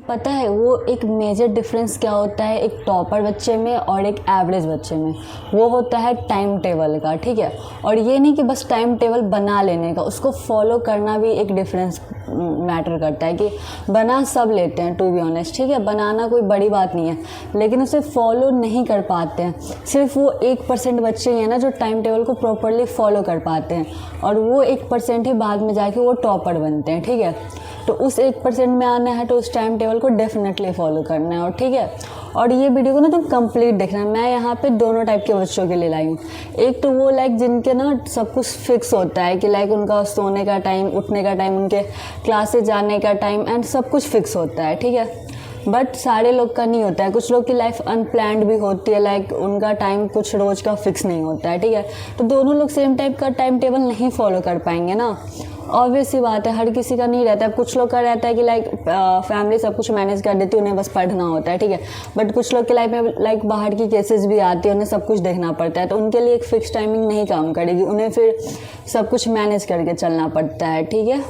पता है वो एक मेजर डिफरेंस क्या होता है एक टॉपर बच्चे में और एक एवरेज बच्चे में? वो होता है टाइम टेबल का, ठीक है। और ये नहीं कि बस टाइम टेबल बना लेने का, उसको फॉलो करना भी एक डिफरेंस मैटर करता है। कि बना सब लेते हैं टू बी ऑनेस्ट, ठीक है, बनाना कोई बड़ी बात नहीं है, लेकिन उसे फॉलो नहीं कर पाते हैं। सिर्फ वो 1% बच्चे ही हैं ना जो टाइम टेबल को प्रॉपरली फॉलो कर पाते हैं, और वो 1% ही बाद में जाके वो टॉपर बनते हैं, ठीक है। तो उस 1% में आना है तो उस टाइम टेबल को डेफिनेटली फॉलो करना है, और ठीक है। और ये वीडियो को ना तुम कंप्लीट देखना। मैं यहाँ पे दोनों टाइप के बच्चों के लिए लाई हूँ। एक तो वो लाइक जिनके ना सब कुछ फिक्स होता है कि लाइक उनका सोने का टाइम, उठने का टाइम, उनके क्लासेस जाने का टाइम एंड सब कुछ फिक्स होता है, ठीक है। बट सारे लोग का नहीं होता है, कुछ लोग की लाइफ अनप्लान्ड भी होती है, लाइक उनका टाइम कुछ रोज़ का फिक्स नहीं होता है, ठीक है। तो दोनों लोग सेम टाइप का टाइम टेबल नहीं फॉलो कर पाएंगे ना, ऑब्वियस सी बात है। हर किसी का नहीं रहता है, कुछ लोग का रहता है कि लाइक फैमिली सब कुछ मैनेज कर देती है, उन्हें बस पढ़ना होता है, ठीक है। बट कुछ लोग की लाइफ में लाइक बाहर की केसेस भी आती है, उन्हें सब कुछ देखना पड़ता है, तो उनके लिए एक फिक्स टाइमिंग नहीं काम करेगी, उन्हें फिर सब कुछ मैनेज करके चलना पड़ता है, ठीक है।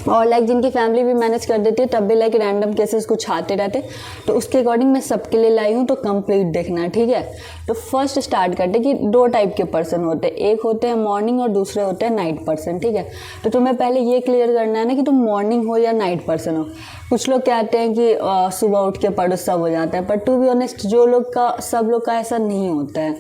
और लाइक जिनकी फैमिली भी मैनेज कर देती है तब भी लाइक रैंडम केसेस कुछ आते रहते, तो उसके अकॉर्डिंग मैं सबके लिए लाई हूँ, तो कंप्लीट देखना, ठीक है। तो फर्स्ट स्टार्ट करते कि दो टाइप के पर्सन होते हैं, एक होते हैं मॉर्निंग और दूसरे होते हैं नाइट पर्सन, ठीक है। तो तुम्हें पहले ये क्लियर करना है ना कि तुम मॉर्निंग हो या नाइट पर्सन हो। कुछ लोग कहते हैं कि सुबह उठ के पढ़ो सब हो जाता है, पर टू बी ऑनेस्ट जो लोग का, सब लोग का ऐसा नहीं होता है।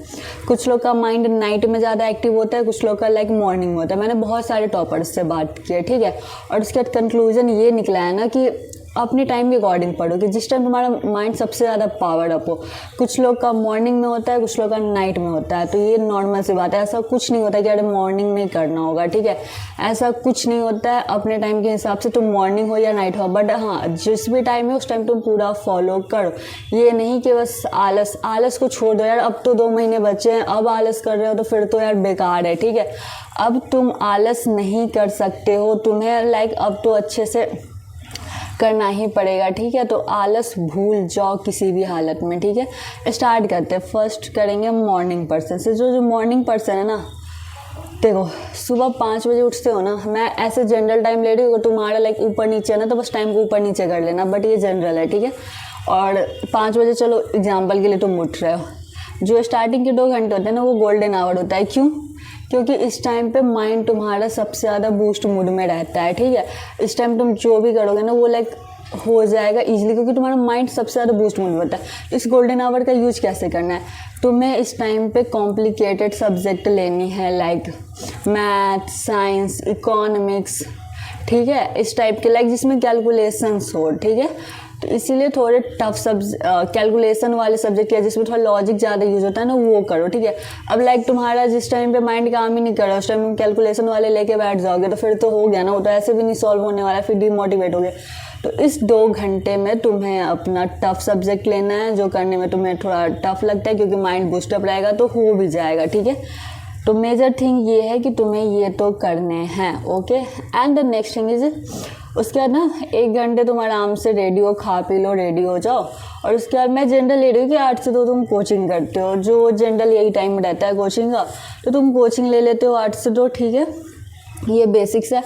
कुछ लोग का माइंड नाइट में ज़्यादा एक्टिव होता है, कुछ लोग का लाइक मॉर्निंग में होता है। मैंने बहुत सारे टॉपर्स से बात की है, ठीक है, और उसके बाद कंक्लूजन ये निकला है ना कि अपने टाइम के अकॉर्डिंग पढ़ो कि जिस टाइम तुम्हारा माइंड सबसे ज़्यादा पावर्ड अप हो। कुछ लोग का मॉर्निंग में होता है, कुछ लोग का नाइट में होता है, तो ये नॉर्मल सी बात है। ऐसा कुछ नहीं होता कि अरे मॉर्निंग में करना होगा, ठीक है, ऐसा कुछ नहीं होता है। अपने टाइम के हिसाब से तुम मॉर्निंग हो या नाइट हो, बट हाँ जिस भी टाइम है उस टाइम तुम पूरा फॉलो करो। ये नहीं कि बस आलस को छोड़ दो यार, अब तो 2 महीने बचे हैं, अब आलस कर रहे हो तो फिर तो यार बेकार है, ठीक है। अब तुम आलस नहीं कर सकते हो, तुम्हें लाइक अब तो अच्छे से करना ही पड़ेगा, ठीक है। तो आलस भूल जाओ किसी भी हालत में, ठीक है। स्टार्ट करते हैं, फर्स्ट करेंगे मॉर्निंग पर्सन से। जो मॉर्निंग पर्सन है ना, देखो सुबह 5 बजे उठते हो ना, मैं ऐसे जनरल टाइम ले रही हूँ, तुम्हारा लाइक ऊपर नीचे है ना तो बस टाइम को ऊपर नीचे कर लेना, बट ये जनरल है, ठीक है। और 5 बजे चलो एग्जाम्पल के लिए तुम उठ रहे हो, जो स्टार्टिंग के 2 घंटे होते हैं ना वो गोल्डन आवर होता है। क्यों? क्योंकि इस टाइम पे माइंड तुम्हारा सबसे ज़्यादा बूस्ट मूड में रहता है, ठीक है। इस टाइम तुम जो भी करोगे ना वो लाइक हो जाएगा इजीली, क्योंकि तुम्हारा माइंड सबसे ज़्यादा बूस्ट मूड में होता है। इस गोल्डन आवर का यूज कैसे करना है, तुम्हें इस टाइम पे कॉम्प्लिकेटेड सब्जेक्ट लेनी है, लाइक मैथ, साइंस, इकोनॉमिक्स, ठीक है, इस टाइप के लाइक जिसमें कैलकुलेशंस हो, ठीक है। तो इसीलिए थोड़े टफ कैलकुलेशन वाले सब्जेक्ट या जिसमें थोड़ा लॉजिक ज़्यादा यूज होता है ना वो करो, ठीक है। अब लाइक तुम्हारा जिस टाइम पे माइंड काम ही नहीं कर रहा उस टाइम तुम कैलकुलेशन वाले लेके बैठ जाओगे तो फिर तो हो गया ना, वो तो ऐसे भी नहीं सॉल्व होने वाला, फिर डिमोटिवेट हो गए। तो इस 2 घंटे में तुम्हें अपना टफ सब्जेक्ट लेना है, जो करने में तुम्हें थोड़ा टफ लगता है, क्योंकि माइंड बूस्टअप रहेगा तो हो भी जाएगा, ठीक है। तो मेजर थिंग ये है कि तुम्हें ये तो करने हैं, okay. And the next thing is, उसके बाद ना 1 घंटे तुम आराम से रेडी हो, खा पी लो, रेडी हो जाओ। और उसके बाद मैं जनरल ले रही हूँ कि 8 से 2 तुम कोचिंग करते हो, जो जनरल यही टाइम रहता है कोचिंग का, तो तुम कोचिंग ले लेते हो 8 से 2, ठीक है, ये बेसिक्स है।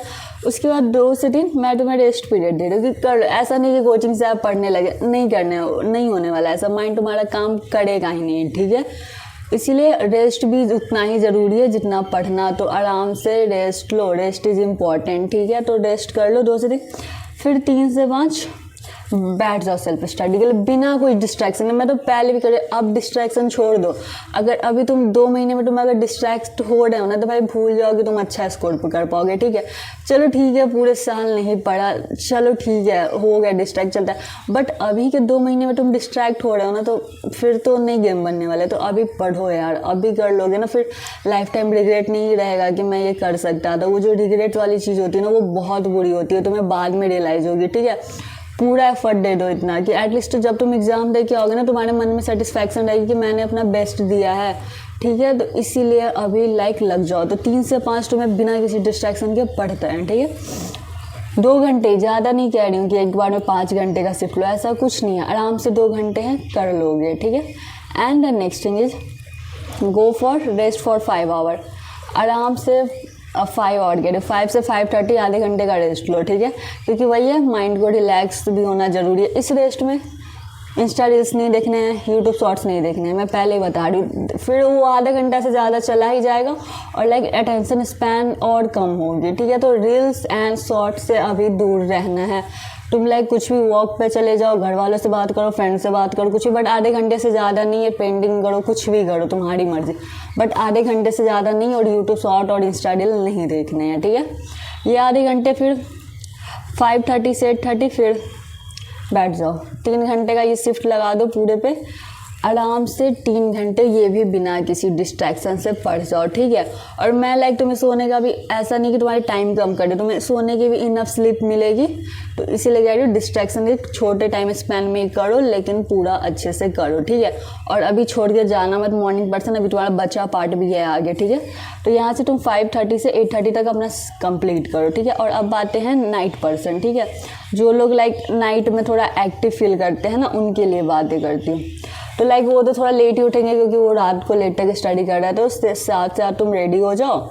उसके बाद 2 से 3 मैं तुम्हें रेस्ट पीरियड दे रही हूँ कि कर, ऐसा नहीं कि कोचिंग से आप पढ़ने लगे, नहीं होने वाला ऐसा, माइंड तुम्हारा काम करेगा ही नहीं, ठीक है। इसीलिए रेस्ट भी उतना ही ज़रूरी है जितना पढ़ना, तो आराम से rest low, rest is important, ठीक है। तो रेस्ट कर लो 2 से 3, फिर 3 से 5 बैठ जाओ सेल्फ स्टडी के लिए बिना कोई डिस्ट्रैक्शन। मैं तो पहले भी करे, अब डिस्ट्रैक्शन छोड़ दो। अगर अभी तुम 2 महीने में तुम अगर डिस्ट्रैक्ट हो रहे हो ना तो भाई भूल जाओगे तुम अच्छा स्कोर कर पाओगे, ठीक है। चलो ठीक है, पूरे साल नहीं पढ़ा, चलो ठीक है, हो गया, डिस्ट्रैक्ट चलता है। बट अभी के 2 महीने में तुम डिस्ट्रैक्ट हो रहे हो ना तो फिर तो नहीं गेम बनने वाले। तो अभी पढ़ो यार, अभी कर लोगे ना फिर लाइफ टाइम रिग्रेट नहीं रहेगा कि मैं ये कर सकता था। वो जो रिग्रेट वाली चीज़ होती है ना वो बहुत बुरी होती है, तुम्हें बाद में रियलाइज़ होगी, ठीक है। पूरा एफर्ट दे दो इतना कि एटलीस्ट जब तुम एग्जाम दे के आओगे ना तुम्हारे मन में सेटिस्फैक्शन रहेगी कि मैंने अपना बेस्ट दिया है, ठीक है। तो इसीलिए अभी लाइक लग जाओ। तो 3 से 5 तुम्हें बिना किसी डिस्ट्रैक्शन के पढ़ते हैं, ठीक है। 2 घंटे, ज़्यादा नहीं कह रही हूँ कि एक बार में 5 घंटे का शिफ्ट लो, ऐसा कुछ नहीं है, आराम से 2 घंटे हैं कर लोगे, ठीक है। And the next thing is go for rest for 5 hour. आराम से अब 5 और कह रहे 5 से 5:30 आधे घंटे का रेस्ट लो, ठीक है, क्योंकि वही है माइंड को रिलैक्स भी होना ज़रूरी है। इस रेस्ट में इंस्टा रील्स नहीं देखने हैं, यूट्यूब शॉर्ट्स नहीं देखने हैं, मैं पहले ही बता रही हूँ। फिर वो आधा घंटा से ज़्यादा चला ही जाएगा और लाइक अटेंशन स्पैन और कम होगी, ठीक है। तो रील्स एंड शॉर्ट्स से अभी दूर रहना है। तुम लाइक कुछ भी वॉक पे चले जाओ, घर वालों से बात करो, फ्रेंड से बात करो, कुछ भी, बट आधे घंटे से ज़्यादा नहीं है। पेंटिंग करो, कुछ भी करो, तुम्हारी मर्जी, बट आधे घंटे से ज़्यादा नहीं। और यूट्यूब शॉर्ट और इंस्टा रील नहीं देखने हैं, ठीक है। ये आधे घंटे, फिर 5:30 से 8:30 फिर बैठ जाओ। 3 घंटे का ये शिफ्ट लगा दो पूरे पे, आराम से 3 घंटे ये भी बिना किसी डिस्ट्रैक्शन से पढ़ जाओ, ठीक है। और मैं लाइक तुम्हें सोने का भी ऐसा नहीं कि तुम्हारी टाइम कम कर दे, तुम्हें सोने की भी इनफ स्लीप मिलेगी। तो इसीलिए कह रही हूँ डिस्ट्रैक्शन एक छोटे टाइम स्पैन में करो, लेकिन पूरा अच्छे से करो, ठीक है। और अभी छोड़ के जाना मत मॉर्निंग पर्सन, अभी तुम्हारा बचा पार्ट भी है आगे, ठीक है। तो यहाँ से तुम 5:30 से 8:30 तक अपना कंप्लीट करो, ठीक है। और अब आते हैं नाइट पर्सन, ठीक है। जो लोग लाइक नाइट में थोड़ा एक्टिव फील करते हैं ना, उनके लिए बातें करती हूँ। तो लाइक वो तो थोड़ा लेट ही उठेंगे क्योंकि वो रात को लेट तक स्टडी कर रहा है। तो 7 से 8 तुम रेडी हो जाओ,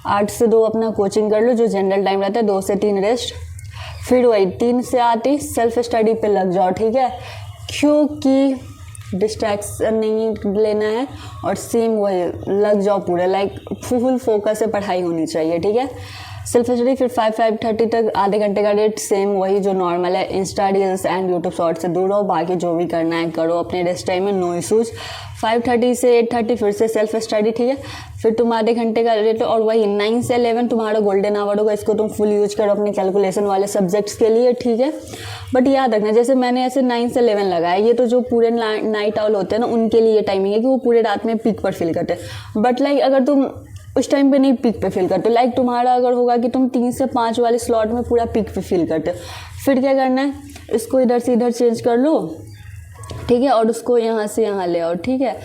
8 से 2 अपना कोचिंग कर लो, जो जनरल टाइम रहता है, 2 से 3 रेस्ट, फिर वही 3 से 8 ही सेल्फ स्टडी पे लग जाओ, ठीक है। क्योंकि डिस्ट्रैक्शन नहीं लेना है और सेम वही लग जाओ पूरे, लाइक फुल फोकस से पढ़ाई होनी चाहिए, ठीक है। सेल्फ स्टडी फिर 5:30 तक आधे घंटे का रेट, सेम वही जो नॉर्मल है। Insta reels and YouTube short से दूर रहो, बाकी जो भी करना है करो अपने रेस्ट टाइम में, नो इशूज़। 5:30 से 8:30 फिर से सेल्फ स्टडी, ठीक है। फिर तुम आधे घंटे का रेट, और वही 9 से 11 तुम्हारा गोल्डन आवर होगा, इसको तुम फुल यूज करो अपने कैलकुलेशन वाले सब्जेक्ट्स के लिए, ठीक है। बट याद रखना, जैसे मैंने ऐसे 9 से 11 लगाया, ये तो जो पूरे नाइट आउल होते हैं ना, उनके लिए टाइमिंग है कि वो पूरे रात में पीक पर फील करते हैं। बट लाइक अगर तुम उस टाइम पे नहीं पीक पे फील करते, लाइक तुम्हारा अगर होगा कि तुम 3 से 5 वाले स्लॉट में पूरा पीक पे फील करते हो, फिर क्या करना है, इसको इधर से इधर चेंज कर लो, ठीक है। और उसको यहाँ से यहाँ ले आओ, ठीक है।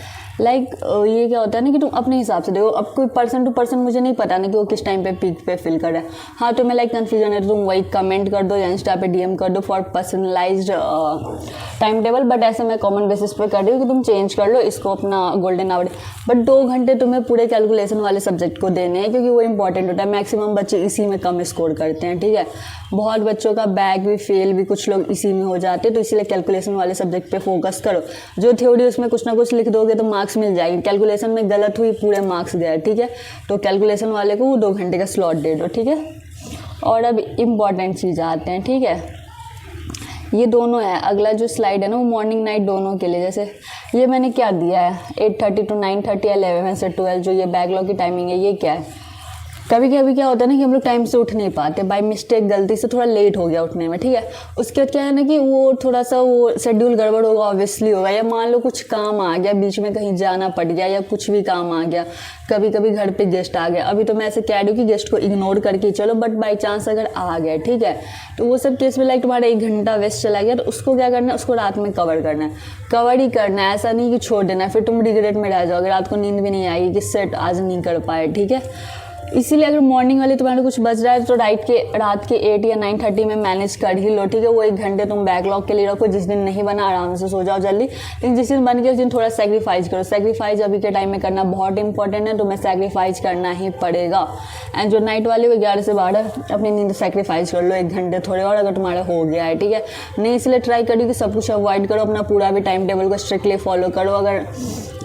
लाइक ये क्या होता है ना कि तुम अपने हिसाब से देखो। अब कोई पर्सन टू पर्सन मुझे नहीं पता ना कि वो किस टाइम पे पीक पे फील कर रहा है। हाँ, तुम्हें लाइक कन्फ्यूजन है तो तुम वही कमेंट कर दो या इंस्टा पे DM कर दो for personalised time table. But ऐसे मैं कॉमन बेसिस पे कर रही हूँ कि तुम चेंज कर लो इसको अपना गोल्डन आवर। बट 2 घंटे तुम्हें पूरे कैलकुलेशन वाले सब्जेक्ट को देने हैं, क्योंकि वो इंपॉर्टेंट होता है। मैक्सिमम बच्चे इसी में कम स्कोर करते हैं, ठीक है। बहुत बच्चों का बैक भी, फेल भी कुछ लोग इसी में हो जाते हैं। तो इसीलिए कैलकुलेशन वाले सब्जेक्ट पे फोकस करो। जो थ्योरी उसमें कुछ ना कुछ लिख दोगे तो मार्क्स मिल जाएंगे। कैलकुलेशन में गलत हुई, पूरे मार्क्स गए, ठीक है। तो कैलकुलेशन वाले को 2 घंटे का स्लॉट दे दो, ठीक है। और अब इम्पॉर्टेंट चीज़ आते हैं, ठीक है। ये दोनों है, अगला जो स्लाइड है ना, वो मॉर्निंग नाइट दोनों के लिए। जैसे ये मैंने क्या दिया है, 8:30 to 9:30, 11 से 12, जो ये बैकलॉग की टाइमिंग है, ये क्या है। कभी कभी क्या होता है ना कि हम लोग टाइम से उठ नहीं पाते, बाय मिस्टेक गलती से थोड़ा लेट हो गया उठने में, ठीक है। उसके बाद क्या है ना कि वो थोड़ा सा वो शेड्यूल गड़बड़ होगा, ऑब्वियसली होगा। या मान लो कुछ काम आ गया, बीच में कहीं जाना पड़ गया, या कुछ भी काम आ गया, कभी कभी घर पे गेस्ट आ गया। अभी तो मैं ऐसे कह रही हूँ कि गेस्ट को इग्नोर करके चलो, बट बाई चांस अगर आ गए, ठीक है, तो वो सब केस में लाइक तुम्हारा 1 घंटा वेस्ट चला गया, तो उसको क्या करना है, उसको रात में कवर करना है। कवर ही करना है, ऐसा नहीं कि छोड़ देना है, फिर तुम रिग्रेट में रह जाओगे, रात को नींद भी नहीं आएगी कि सेट आज नहीं कर पाए, ठीक है। इसीलिए अगर मॉर्निंग वाले तुम्हारा कुछ बच रहा है तो रात के 8 या 9:30 में मैनेज कर ही लो, ठीक है। वो 1 घंटे तुम बैकलॉग के लिए रखो। जिस दिन नहीं बना आराम से सो जाओ जल्दी, लेकिन जिस दिन बन गया उस दिन थोड़ा सेक्रीफाइस करो। सेक्रीफाइस अभी के टाइम में करना बहुत इंपॉर्टेंट है, तुम्हें सेक्रीफाइस करना ही पड़ेगा। एंड जो नाइट वाले वो 11 से 12 अपनी नींद सेक्रीफाइस कर लो 1 घंटे थोड़े और, अगर तुम्हारा हो गया है, ठीक है। नहीं, इसलिए ट्राई करिए कि सब कुछ अवॉइड करो, अपना पूरा भी टाइम टेबल को स्ट्रिक्टली फॉलो करो। अगर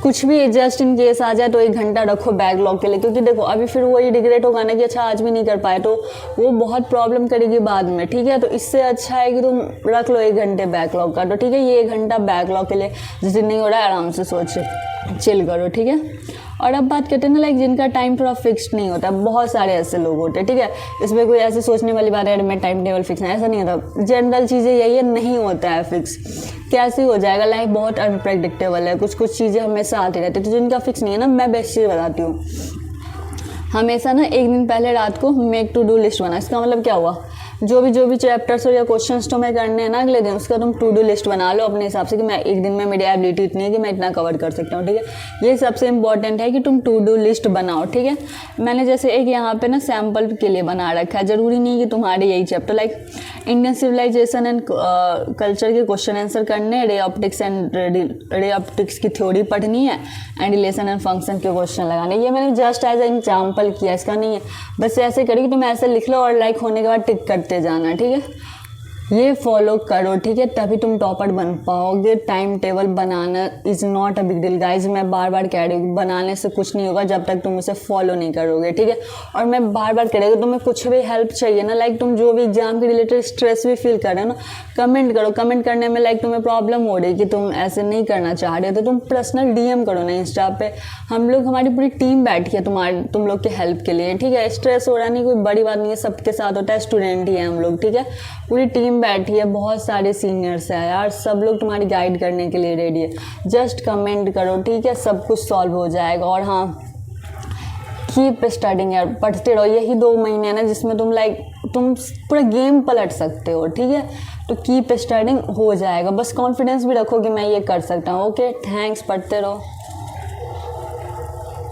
कुछ भी जस्ट इन केस आ जाए तो 1 घंटा रखो बैकलॉग के लिए, क्योंकि देखो अभी फिर वही रिग्रेट होगा ना कि अच्छा आज भी नहीं कर पाए, तो वो बहुत प्रॉब्लम करेगी बाद में, ठीक है। तो इससे अच्छा है कि तुम रख लो 1 घंटे बैकलॉग का, तो ठीक है। ये 1 घंटा बैकलॉग के लिए जिस दिन नहीं हो रहा है आराम से सोच चिल करो, ठीक है। और अब बात करते हैं ना लाइक जिनका टाइम थोड़ा फिक्स्ड नहीं होता, बहुत सारे ऐसे लोग होते हैं, ठीक है। इसमें कोई ऐसे सोचने वाली बात है मैं टाइम टेबल फिक्स है, ऐसा नहीं होता। जनरल चीज़ें यही है, नहीं होता है फिक्स। कैसे हो जाएगा, लाइफ बहुत अनप्रेडिक्टेबल है, कुछ कुछ चीज़ें हमेशा आती रहती है। तो जिनका फिक्स नहीं है ना, मैं बेस्ट चीज़ बताती हूँ। हमेशा ना 1 दिन पहले रात को मेक टू डू लिस्ट बना। इसका मतलब क्या हुआ, जो भी चैप्टर्स हो या क्वेश्चंस तुम्हें करने हैं ना अगले दिन, उसका तुम टू डू लिस्ट बना लो अपने हिसाब से कि मैं एक दिन में मेरी एबिलिटी इतनी है कि मैं इतना कवर कर सकता हूँ, ठीक है। ये सबसे इंपॉर्टेंट है कि तुम टू डू लिस्ट बनाओ, ठीक है। मैंने जैसे एक यहाँ पे ना सैम्पल के लिए बना रखा है, ज़रूरी नहीं कि तुम्हारे यही chapter, like Indian civilisation and culture के क्वेश्चन आंसर करने, रे ऑप्टिक्स की थ्योरी पढ़नी है एंड रिलेशन एंड फंक्शन के क्वेश्चन लगाने। ये मैंने जस्ट एज एग्जाम्पल किया, इसका नहीं है, बस ऐसे करिए कि तुम ऐसे लिख लो और लाइक होने के बाद टिक करते जाना, ठीक है। ये फॉलो करो, ठीक है, तभी तुम टॉपर बन पाओगे। Time table banana is not a big deal guys, मैं बार बार कह रही हूँ, बनाने से कुछ नहीं होगा जब तक तुम उसे फॉलो नहीं करोगे, ठीक है। और मैं बार बार कह रही हूँ, तुम्हें कुछ भी हेल्प चाहिए ना, लाइक तुम जो भी एग्जाम के रिलेटेड स्ट्रेस भी फील कर रहे हो ना, कमेंट करो। कमेंट करने में लाइक तुम्हें प्रॉब्लम हो रही है कि तुम ऐसे नहीं करना चाह रहे, तो तुम पर्सनल डीएम करो ना इंस्टा पे। हम लोग, हमारी पूरी टीम बैठी है तुम लोग के हेल्प के लिए, ठीक है। स्ट्रेस हो रहा नहीं, कोई बड़ी बात नहीं है, सबके साथ होता है, स्टूडेंट ही है हम लोग, ठीक है। पूरी टीम बैठी है, बहुत सारे सीनियर्स हैं यार, सब लोग तुम्हारी गाइड करने के लिए रेडी है। जस्ट कमेंट करो, ठीक है, सब कुछ सॉल्व हो जाएगा। और हाँ, कीप स्टडिंग यार, पढ़ते रहो। यही 2 महीने हैं ना जिसमें तुम पूरा गेम पलट सकते हो, ठीक है। तो कीप स्टडिंग, हो जाएगा, बस कॉन्फिडेंस भी रखो कि मैं ये कर सकता हूँ। ओके, थैंक्स, पढ़ते रहो।